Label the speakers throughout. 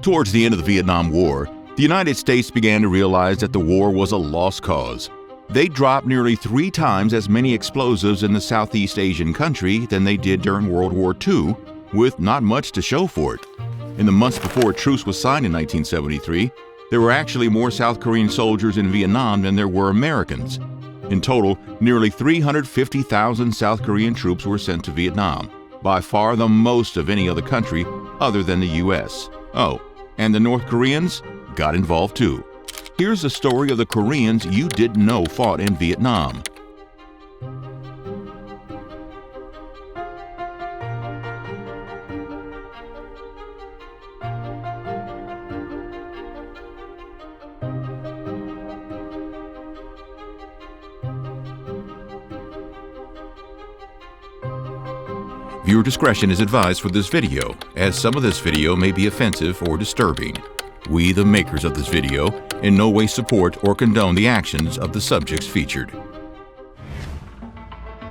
Speaker 1: Towards the end of the Vietnam War, the United States began to realize that the war was a lost cause. They dropped nearly 3 times as many explosives in the Southeast Asian country than they did during World War II, with not much to show for it. In the months before a truce was signed in 1973, there were actually more South Korean soldiers in Vietnam than there were Americans. In total, nearly 350,000 South Korean troops were sent to Vietnam, by far the most of any other country other than the U.S. Oh, and the North Koreans got involved too. Here's the story of the Koreans you didn't know fought in Vietnam. Viewer discretion is advised for this video, as some of this video may be offensive or disturbing. We, the makers of this video, in no way support or condone the actions of the subjects featured.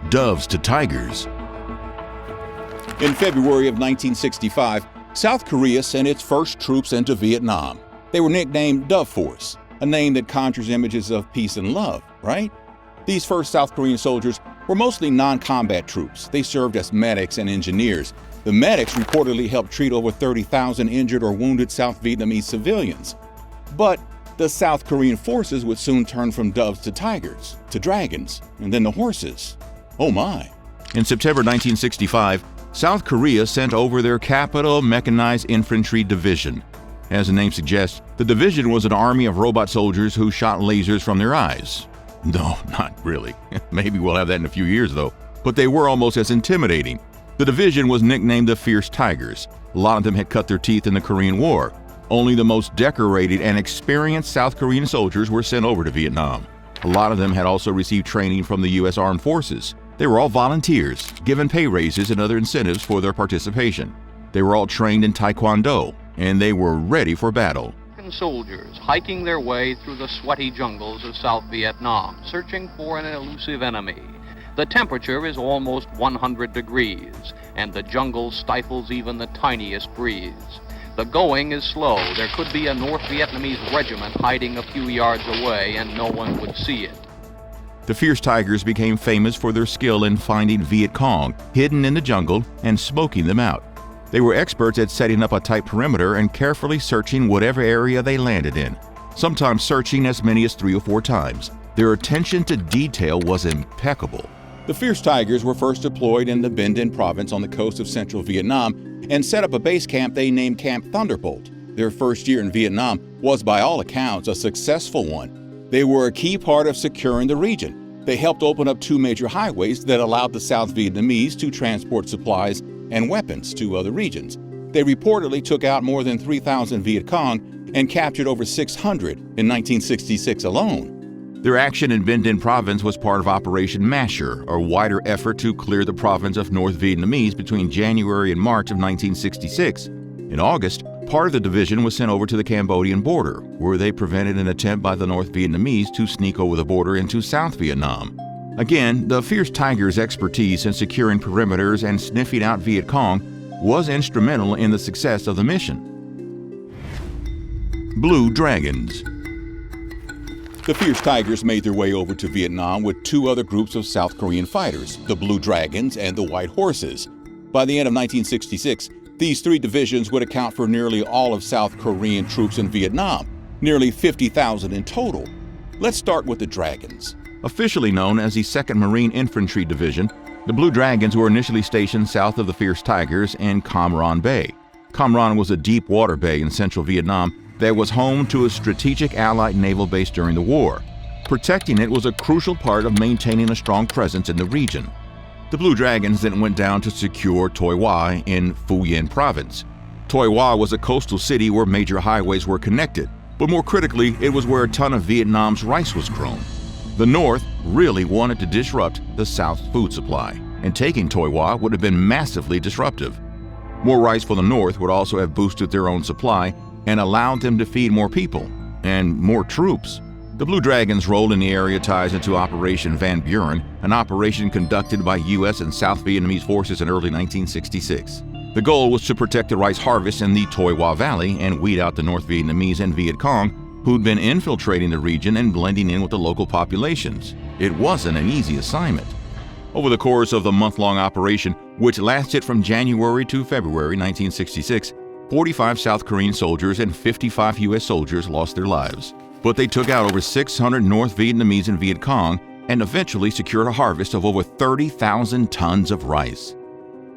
Speaker 1: Doves to tigers. In February of 1965, South Korea sent its first troops into Vietnam. They were nicknamed Dove Force, a name that conjures images of peace and love, right? These first South Korean soldiers were mostly non-combat troops. They served as medics and engineers. The medics reportedly helped treat over 30,000 injured or wounded South Vietnamese civilians. But the South Korean forces would soon turn from doves to tigers, to dragons, and then to horses. Oh my. In September 1965, South Korea sent over their capital Mechanized Infantry Division. As the name suggests, the division was an army of robot soldiers who shot lasers from their eyes. No, not really. Maybe we'll have that in a few years, though. But they were almost as intimidating. The division was nicknamed the Fierce Tigers. A lot of them had cut their teeth in the Korean War. Only the most decorated and experienced South Korean soldiers were sent over to Vietnam. A lot of them had also received training from the U.S. Armed Forces. They were all volunteers, given pay raises and other incentives for their participation. They were all trained in Taekwondo, and they were ready for battle.
Speaker 2: Soldiers hiking their way through the sweaty jungles of South Vietnam, searching for an elusive enemy. The temperature is almost 100 degrees, and the jungle stifles even the tiniest breeze. The going is slow. There could be a North Vietnamese regiment hiding a few yards away, and no one would see it.
Speaker 1: The Fierce Tigers became famous for their skill in finding Viet Cong hidden in the jungle and smoking them out. They were experts at setting up a tight perimeter and carefully searching whatever area they landed in, sometimes searching as many as 3 or 4 times. Their attention to detail was impeccable. The Fierce Tigers were first deployed in the Binh Dinh province on the coast of central Vietnam and set up a base camp they named Camp Thunderbolt. Their first year in Vietnam was, by all accounts, a successful one. They were a key part of securing the region. They helped open up 2 major highways that allowed the South Vietnamese to transport supplies and weapons to other regions. They reportedly took out more than 3,000 Viet Cong and captured over 600 in 1966 alone. Their action in Binh Dinh province was part of Operation Masher, a wider effort to clear the province of North Vietnamese between January and March of 1966. In August, part of the division was sent over to the Cambodian border, where they prevented an attempt by the North Vietnamese to sneak over the border into South Vietnam. Again, the Fierce Tigers' expertise in securing perimeters and sniffing out Viet Cong was instrumental in the success of the mission. Blue Dragons. The Fierce Tigers made their way over to Vietnam with 2 other groups of South Korean fighters, the Blue Dragons and the White Horses. By the end of 1966, these 3 divisions would account for nearly all of South Korean troops in Vietnam, nearly 50,000 in total. Let's start with the Dragons. Officially known as the 2nd Marine Infantry Division, the Blue Dragons were initially stationed south of the Fierce Tigers in Cam Ranh Bay. Cam Ranh was a deep water bay in central Vietnam that was home to a strategic Allied naval base during the war. Protecting it was a crucial part of maintaining a strong presence in the region. The Blue Dragons then went down to secure Toi Hoa in Phu Yen province. Toi Hoa was a coastal city where major highways were connected, but more critically, it was where a ton of Vietnam's rice was grown. The North really wanted to disrupt the South's food supply, and taking Toi Hoa would have been massively disruptive. More rice for the North would also have boosted their own supply and allowed them to feed more people and more troops. The Blue Dragons' role in the area ties into Operation Van Buren, an operation conducted by U.S. and South Vietnamese forces in early 1966. The goal was to protect the rice harvest in the Toi Hoa Valley and weed out the North Vietnamese and Viet Cong who'd been infiltrating the region and blending in with the local populations. It wasn't an easy assignment. Over the course of the month-long operation, which lasted from January to February 1966, 45 South Korean soldiers and 55 U.S. soldiers lost their lives. But they took out over 600 North Vietnamese and Viet Cong and eventually secured a harvest of over 30,000 tons of rice.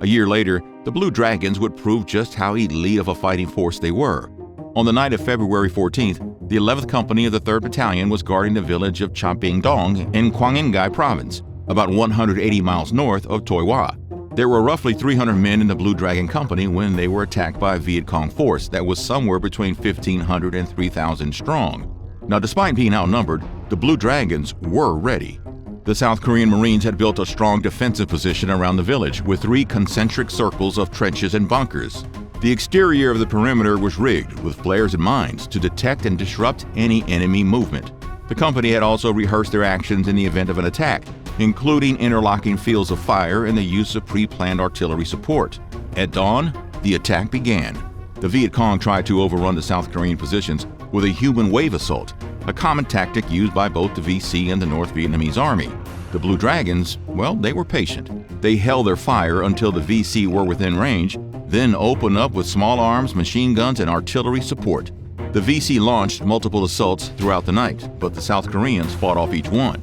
Speaker 1: A year later, the Blue Dragons would prove just how elite of a fighting force they were. On the night of February 14th, the 11th Company of the 3rd Battalion was guarding the village of Cha Binh Dong in Quang Ngai Province, about 180 miles north of Toi Hoa. There were roughly 300 men in the Blue Dragon Company when they were attacked by a Viet Cong force that was somewhere between 1,500 and 3,000 strong. Now, despite being outnumbered, the Blue Dragons were ready. The South Korean Marines had built a strong defensive position around the village with 3 concentric circles of trenches and bunkers. The exterior of the perimeter was rigged with flares and mines to detect and disrupt any enemy movement. The company had also rehearsed their actions in the event of an attack, including interlocking fields of fire and the use of pre-planned artillery support. At dawn, the attack began. The Viet Cong tried to overrun the South Korean positions with a human wave assault, a common tactic used by both the VC and the North Vietnamese Army. The Blue Dragons, well, they were patient. They held their fire until the VC were within range, then opened up with small arms, machine guns, and artillery support. The VC launched multiple assaults throughout the night, but the South Koreans fought off each one.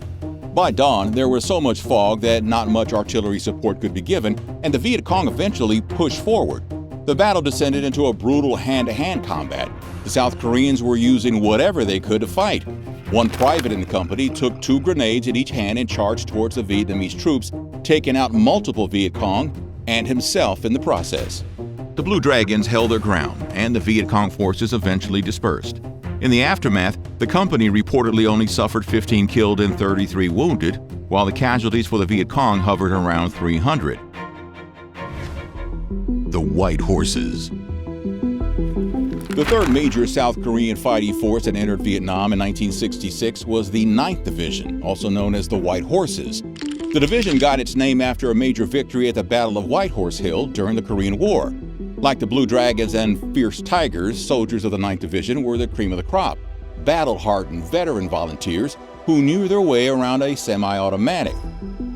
Speaker 1: By dawn, there was so much fog that not much artillery support could be given, and the Viet Cong eventually pushed forward. The battle descended into a brutal hand-to-hand combat. The South Koreans were using whatever they could to fight. One private in the company took 2 grenades in each hand and charged towards the Vietnamese troops, taking out multiple Viet Cong and himself in the process. The Blue Dragons held their ground, and the Viet Cong forces eventually dispersed. In the aftermath, the company reportedly only suffered 15 killed and 33 wounded, while the casualties for the Viet Cong hovered around 300. The White Horses. The third major South Korean fighting force that entered Vietnam in 1966 was the 9th Division, also known as the White Horses. The division got its name after a major victory at the Battle of White Horse Hill during the Korean War. Like the Blue Dragons and Fierce Tigers, soldiers of the 9th Division were the cream of the crop, battle-hardened veteran volunteers who knew their way around a semi-automatic.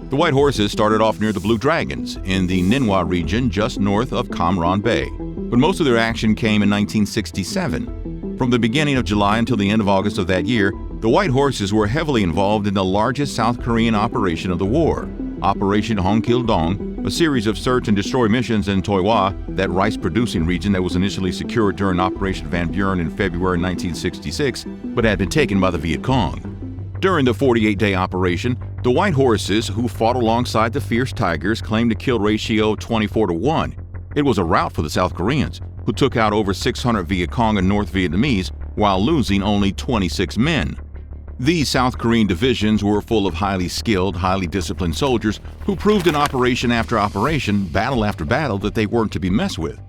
Speaker 1: The White Horses started off near the Blue Dragons in the Ninh Hoa region just north of Cam Ranh Bay, but most of their action came in 1967. From the beginning of July until the end of August of that year, the White Horses were heavily involved in the largest South Korean operation of the war, Operation Hong Kil Dong, a series of search and destroy missions in Toi Hoa, that rice-producing region that was initially secured during Operation Van Buren in February 1966, but had been taken by the Viet Cong. During the 48-day operation, the White Horses, who fought alongside the Fierce Tigers, claimed a kill ratio of 24-1. It was a rout for the South Koreans, who took out over 600 Viet Cong and North Vietnamese while losing only 26 men. These South Korean divisions were full of highly skilled, highly disciplined soldiers who proved in operation after operation, battle after battle, that they weren't to be messed with.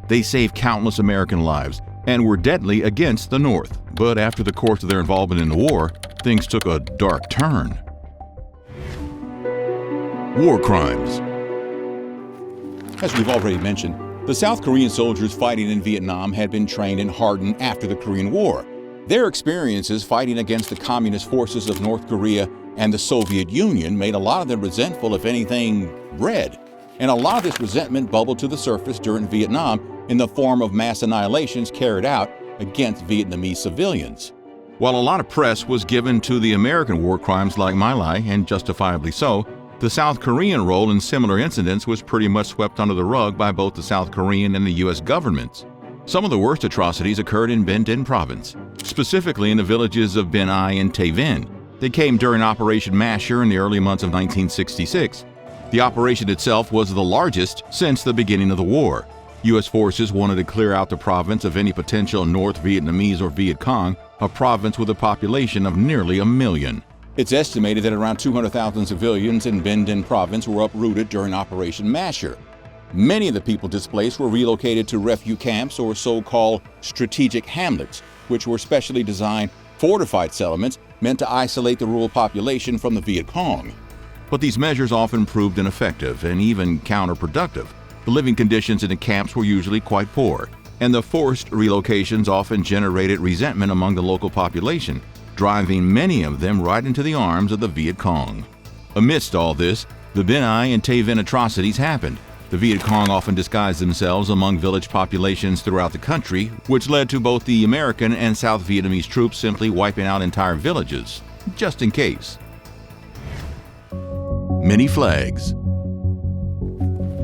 Speaker 1: They saved countless American lives and were deadly against the North. But after the course of their involvement in the war, things took a dark turn. War crimes. As we've already mentioned, the South Korean soldiers fighting in Vietnam had been trained and hardened after the Korean War. Their experiences fighting against the communist forces of North Korea and the Soviet Union made a lot of them resentful, if anything, red. And a lot of this resentment bubbled to the surface during Vietnam in the form of mass annihilations carried out against Vietnamese civilians. While a lot of press was given to the American war crimes like My Lai, and justifiably so, the South Korean role in similar incidents was pretty much swept under the rug by both the South Korean and the U.S. governments. Some of the worst atrocities occurred in Binh Dinh province, specifically in the villages of Bien Ai and Tay Vinh. They came during Operation Masher in the early months of 1966. The operation itself was the largest since the beginning of the war. U.S. forces wanted to clear out the province of any potential North Vietnamese or Viet Cong, a province with a population of nearly 1 million. It's estimated that around 200,000 civilians in Binh Dinh province were uprooted during Operation Masher. Many of the people displaced were relocated to refuge camps or so-called strategic hamlets, which were specially designed fortified settlements meant to isolate the rural population from the Viet Cong. But these measures often proved ineffective and even counterproductive. The living conditions in the camps were usually quite poor, and the forced relocations often generated resentment among the local population, driving many of them right into the arms of the Viet Cong. Amidst all this, the Ben Ai and Tay Vinh atrocities happened. The Viet Cong often disguised themselves among village populations throughout the country, which led to both the American and South Vietnamese troops simply wiping out entire villages, just in case. Many flags.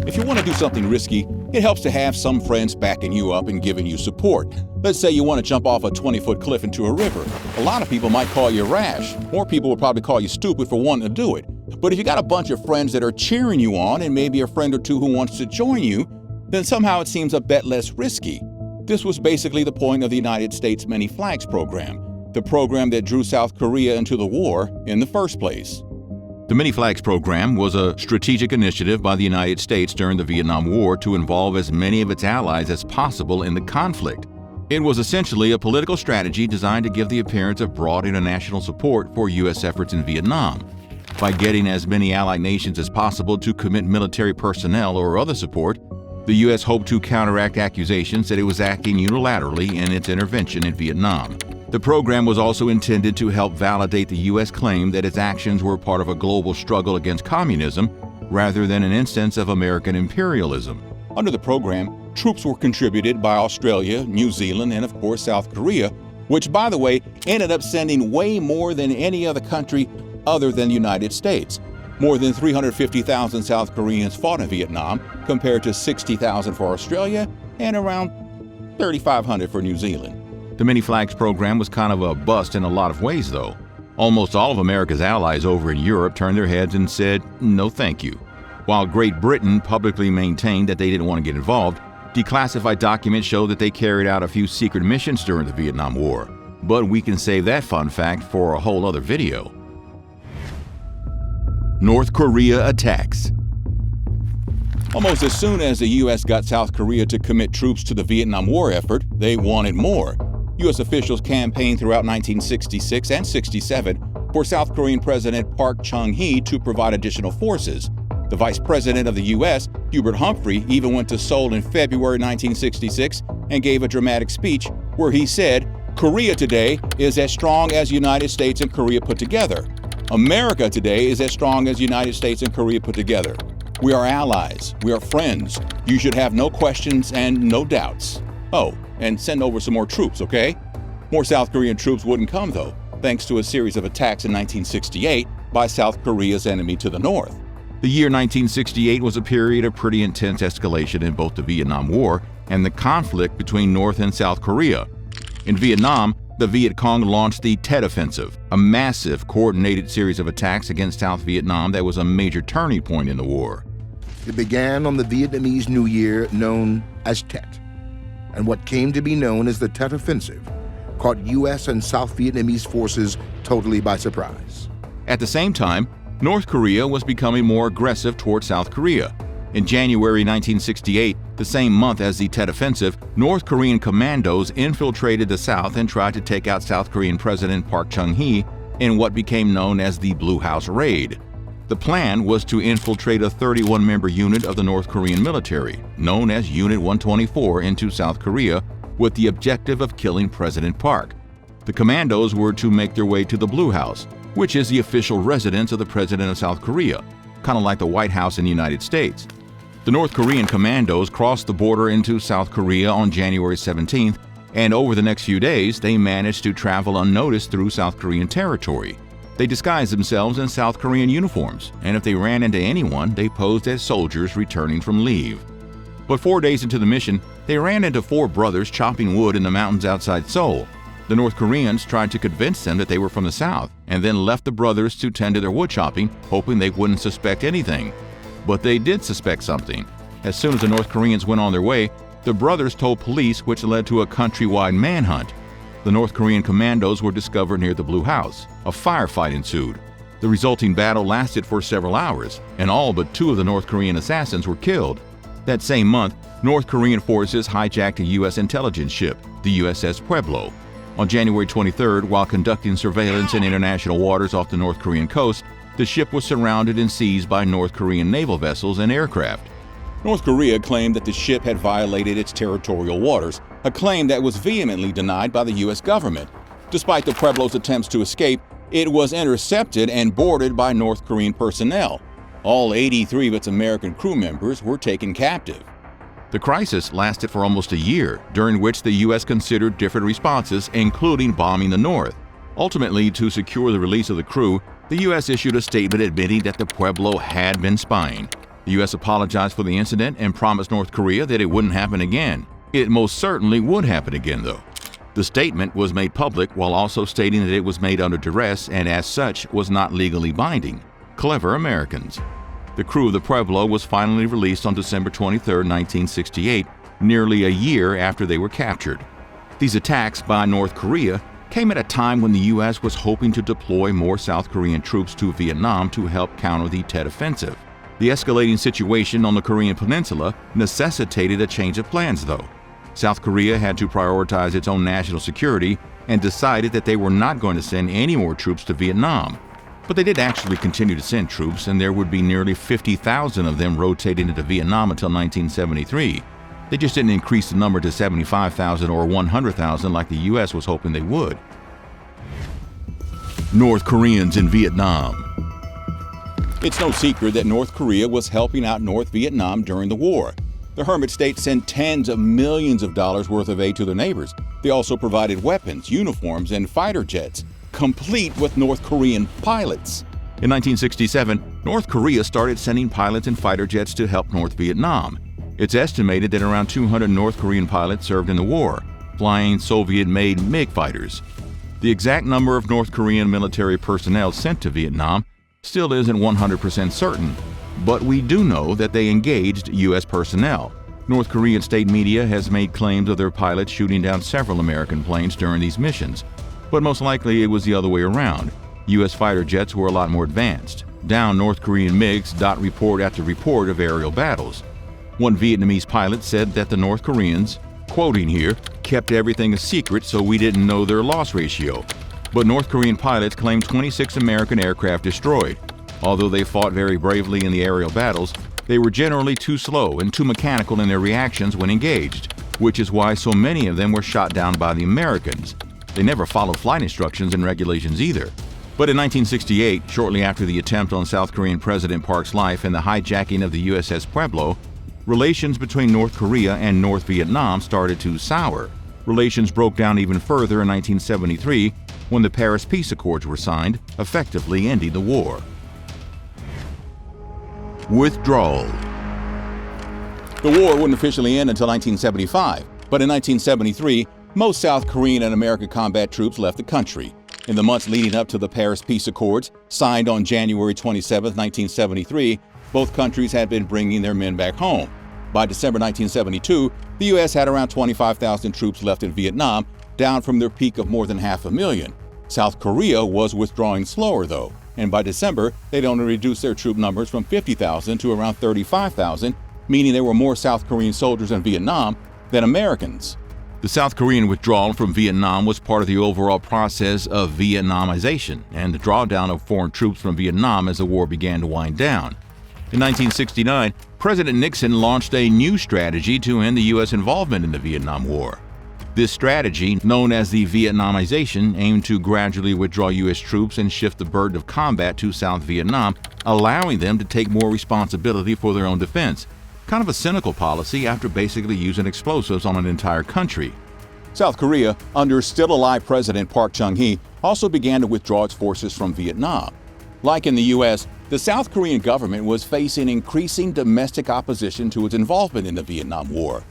Speaker 3: If you want to do something risky, it helps to have some friends backing you up and giving you support. Let's say you want to jump off a 20-foot cliff into a river. A lot of people might call you rash. More people will probably call you stupid for wanting to do it. But if you got a bunch of friends that are cheering you on and maybe a friend or two who wants to join you, then somehow it seems a bit less risky. This was basically the point of the United States Many Flags program, the program that drew South Korea into the war in the first place.
Speaker 1: The Many Flags program was a strategic initiative by the United States during the Vietnam War to involve as many of its allies as possible in the conflict. It was essentially a political strategy designed to give the appearance of broad international support for U.S. efforts in Vietnam. By getting as many allied nations as possible to commit military personnel or other support, the U.S. hoped to counteract accusations that it was acting unilaterally in its intervention in Vietnam. The program was also intended to help validate the U.S. claim that its actions were part of a global struggle against communism rather than an instance of American imperialism.
Speaker 3: Under the program, troops were contributed by Australia, New Zealand, and of course South Korea, which, by the way, ended up sending way more than any other country other than the United States. More than 350,000 South Koreans fought in Vietnam, compared to 60,000 for Australia and around 3,500 for New Zealand.
Speaker 1: The Many Flags program was kind of a bust in a lot of ways, though. Almost all of America's allies over in Europe turned their heads and said, no thank you. While Great Britain publicly maintained that they didn't want to get involved, declassified documents show that they carried out a few secret missions during the Vietnam War. But we can save that fun fact for a whole other video. North Korea attacks.
Speaker 3: Almost as soon as the U.S. got South Korea to commit troops to the Vietnam War effort, they wanted more. U.S. officials campaigned throughout 1966 and 67 for South Korean President Park Chung-hee to provide additional forces. The Vice President of the U.S., HUBERT Humphrey, even went to Seoul in February 1966 and gave a dramatic speech where he said, "Korea today is as strong as United States and Korea put together. America today is as strong as United States and Korea put together. We are allies. We are friends. You should have no questions and no doubts. Oh, and send over some more troops, okay?" More South Korean troops wouldn't come, though, thanks to a series of attacks in 1968 by South Korea's enemy to the north.
Speaker 1: The year 1968 was a period of pretty intense escalation in both the Vietnam War and the conflict between North and South Korea. In Vietnam, the Viet Cong launched the Tet Offensive, a massive, coordinated series of attacks against South Vietnam that was a major turning point in the war.
Speaker 4: It began on the Vietnamese New Year known as Tet, and what came to be known as the Tet Offensive caught U.S. and South Vietnamese forces totally by surprise.
Speaker 1: At the same time, North Korea was becoming more aggressive toward South Korea. In January 1968, the same month as the Tet Offensive, North Korean commandos infiltrated the South and tried to take out South Korean President Park Chung-hee in what became known as the Blue House Raid. The plan was to infiltrate a 31-member unit of the North Korean military, known as Unit 124, into South Korea with the objective of killing President Park. The commandos were to make their way to the Blue House, which is the official residence of the President of South Korea, kind of like the White House in the United States. The North Korean commandos crossed the border into South Korea on January 17th, and over the next few days, they managed to travel unnoticed through South Korean territory. They disguised themselves in South Korean uniforms, and if they ran into anyone, they posed as soldiers returning from leave. But 4 days into the mission, they ran into 4 brothers chopping wood in the mountains outside Seoul. The North Koreans tried to convince them that they were from the South, and then left the brothers to tend to their wood chopping, hoping they wouldn't suspect anything. But they did suspect something. As soon as the North Koreans went on their way, the brothers told police, which led to a countrywide manhunt. The North Korean commandos were discovered near the Blue House. A firefight ensued. The resulting battle lasted for several hours, and all but 2 of the North Korean assassins were killed. That same month, North Korean forces hijacked a U.S. intelligence ship, the USS Pueblo. On January 23rd, while conducting surveillance in international waters off the North Korean coast, the ship was surrounded and seized by North Korean naval vessels and aircraft.
Speaker 3: North Korea claimed that the ship had violated its territorial waters, a claim that was vehemently denied by the U.S. government. Despite the Pueblo's attempts to escape, it was intercepted and boarded by North Korean personnel. All 83 of its American crew members were taken captive.
Speaker 1: The crisis lasted for almost a year, during which the U.S. considered different responses, including bombing the North. Ultimately, to secure the release of the crew, the U.S. issued a statement admitting that the Pueblo had been spying. The U.S. apologized for the incident and promised North Korea that it wouldn't happen again. It most certainly would happen again, though. The statement was made public while also stating that it was made under duress and as such was not legally binding. Clever Americans. The crew of the Pueblo was finally released on December 23, 1968, nearly a year after they were captured. These attacks by North Korea came at a time when the U.S. was hoping to deploy more South Korean troops to Vietnam to help counter the Tet Offensive. The escalating situation on the Korean Peninsula necessitated a change of plans, though. South Korea had to prioritize its own national security and decided that they were not going to send any more troops to Vietnam. But they did actually continue to send troops, and there would be nearly 50,000 of them rotating into Vietnam until 1973. They just didn't increase the number to 75,000 or 100,000 like the U.S. was hoping they would. North Koreans in Vietnam.
Speaker 3: It's no secret that North Korea was helping out North Vietnam during the war. The hermit state sent tens of millions of dollars worth of aid to their neighbors. They also provided weapons, uniforms, and fighter jets, complete with North Korean pilots.
Speaker 1: In 1967, North Korea started sending pilots and fighter jets to help North Vietnam. It's estimated that around 200 North Korean pilots served in the war, flying Soviet-made MiG fighters. The exact number of North Korean military personnel sent to Vietnam still isn't 100% certain, but we do know that they engaged U.S. personnel. North Korean state media has made claims of their pilots shooting down several American planes during these missions, but most likely it was the other way around. U.S. fighter jets were a lot more advanced. Down North Korean MiGs dot report after report of aerial battles. One Vietnamese pilot said that the North Koreans, quoting here, kept everything a secret so we didn't know their loss ratio. But North Korean pilots claimed 26 American aircraft destroyed. Although they fought very bravely in the aerial battles, they were generally too slow and too mechanical in their reactions when engaged, which is why so many of them were shot down by the Americans. They never followed flight instructions and regulations either. But in 1968, shortly after the attempt on South Korean President Park's life and the hijacking of the USS Pueblo, relations between North Korea and North Vietnam started to sour. Relations broke down even further in 1973 when the Paris Peace Accords were signed, effectively ending the war. Withdrawal.
Speaker 3: The war wouldn't officially end until 1975, but in 1973, most South Korean and American combat troops left the country. In the months leading up to the Paris Peace Accords, signed on January 27, 1973, both countries had been bringing their men back home. By December 1972, the U.S. had around 25,000 troops left in Vietnam, down from their peak of more than 500,000. South Korea was withdrawing slower, though, and by December, they'd only reduced their troop numbers from 50,000 to around 35,000, meaning there were more South Korean soldiers in Vietnam than Americans.
Speaker 1: The South Korean withdrawal from Vietnam was part of the overall process of Vietnamization and the drawdown of foreign troops from Vietnam as the war began to wind down. In 1969, President Nixon launched a new strategy to end the U.S. involvement in the Vietnam War. This strategy, known as the Vietnamization, aimed to gradually withdraw U.S. troops and shift the burden of combat to South Vietnam, allowing them to take more responsibility for their own defense. Kind of a cynical policy after basically using explosives on an entire country.
Speaker 3: South Korea, under still-alive President Park Chung-hee, also began to withdraw its forces from Vietnam. Like in the U.S., the South Korean government was facing increasing domestic opposition to its involvement in the Vietnam War.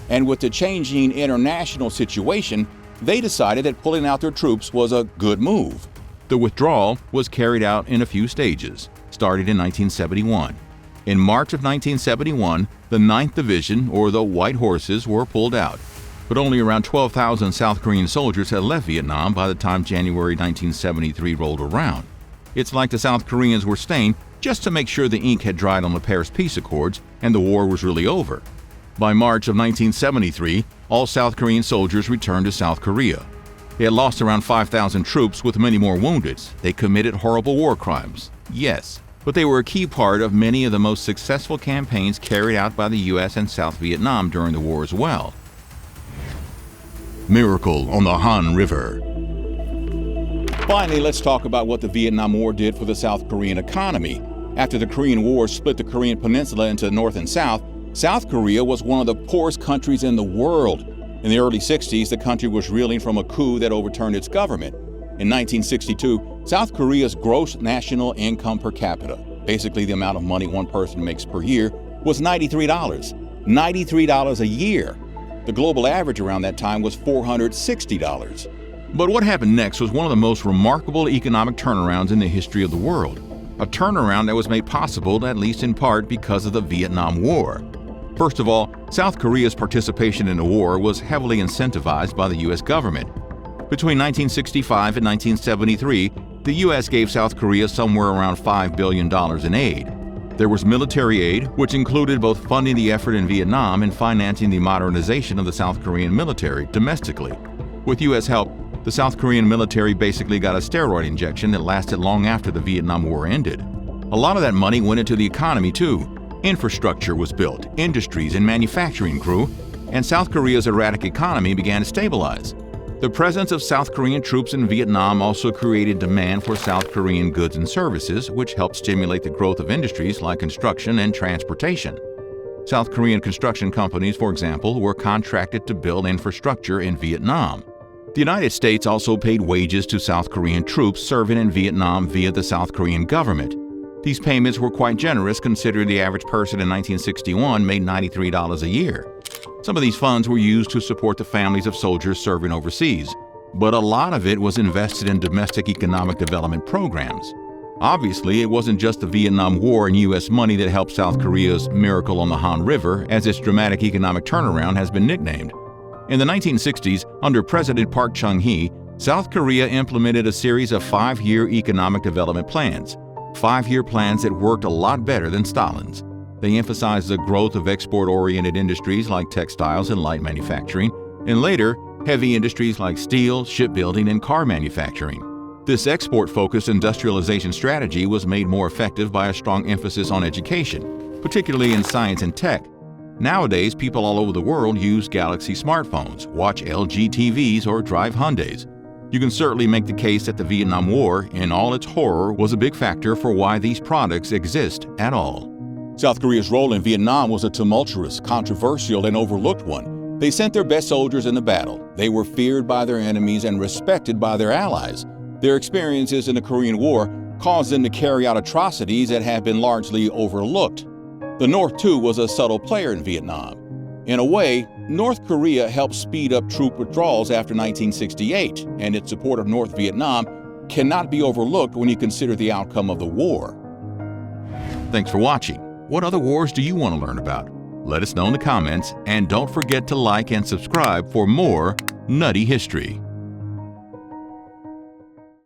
Speaker 3: And with the changing international situation, they decided that pulling out their troops was a good move.
Speaker 1: The withdrawal was carried out in a few stages, starting in 1971. In March of 1971, the 9th Division, or the White Horses, were pulled out. But only around 12,000 South Korean soldiers had left Vietnam by the time January 1973 rolled around. It's like the South Koreans were staying just to make sure the ink had dried on the Paris Peace Accords and the war was really over. By March of 1973, all South Korean soldiers returned to South Korea. They had lost around 5,000 troops with many more wounded. They committed horrible war crimes. Yes, but they were a key part of many of the most successful campaigns carried out by the U.S. and South Vietnam during the war as well. Miracle on the Han River.
Speaker 3: Finally, let's talk about what the Vietnam War did for the South Korean economy. After the Korean War split the Korean peninsula into North and South, South Korea was one of the poorest countries in the world. In the early 60s, the country was reeling from a coup that overturned its government. In 1962, South Korea's gross national income per capita, basically the amount of money one person makes per year, was $93. $93 a year. The global average around that time was $460.
Speaker 1: But what happened next was one of the most remarkable economic turnarounds in the history of the world. A turnaround that was made possible, at least in part, because of the Vietnam War. First of all, South Korea's participation in the war was heavily incentivized by the U.S. government. Between 1965 and 1973, the U.S. gave South Korea somewhere around $5 billion in aid. There was military aid, which included both funding the effort in Vietnam and financing the modernization of the South Korean military domestically. With U.S. help, the South Korean military basically got a steroid injection that lasted long after the Vietnam War ended. A lot of that money went into the economy too. Infrastructure was built, industries and manufacturing grew, and South Korea's erratic economy began to stabilize. The presence of South Korean troops in Vietnam also created demand for South Korean goods and services, which helped stimulate the growth of industries like construction and transportation. South Korean construction companies, for example, were contracted to build infrastructure in Vietnam. The United States also paid wages to South Korean troops serving in Vietnam via the South Korean government. These payments were quite generous considering the average person in 1961 made $93 a year. Some of these funds were used to support the families of soldiers serving overseas, but a lot of it was invested in domestic economic development programs. Obviously, it wasn't just the Vietnam War and U.S. money that helped South Korea's Miracle on the Han River, as its dramatic economic turnaround has been nicknamed. In the 1960s, under President Park Chung-hee, South Korea implemented a series of 5-year economic development plans. 5-year plans that worked a lot better than Stalin's. They emphasized the growth of export-oriented industries like textiles and light manufacturing, and later, heavy industries like steel, shipbuilding, and car manufacturing. This export-focused industrialization strategy was made more effective by a strong emphasis on education, particularly in science and tech. Nowadays, people all over the world use Galaxy smartphones, watch LG TVs, or drive Hyundais. You can certainly make the case that the Vietnam War, in all its horror, was a big factor for why these products exist at all.
Speaker 3: South Korea's role in Vietnam was a tumultuous, controversial, and overlooked one. They sent their best soldiers into battle. They were feared by their enemies and respected by their allies. Their experiences in the Korean War caused them to carry out atrocities that have been largely overlooked. The North, too, was a subtle player in Vietnam. In a way, North Korea helped speed up troop withdrawals after 1968, and its support of North Vietnam cannot be overlooked when you consider the outcome of the war.
Speaker 1: Thanks for watching. What other wars do you want to learn about? Let us know in the comments, and don't forget to like and subscribe for more Nutty History.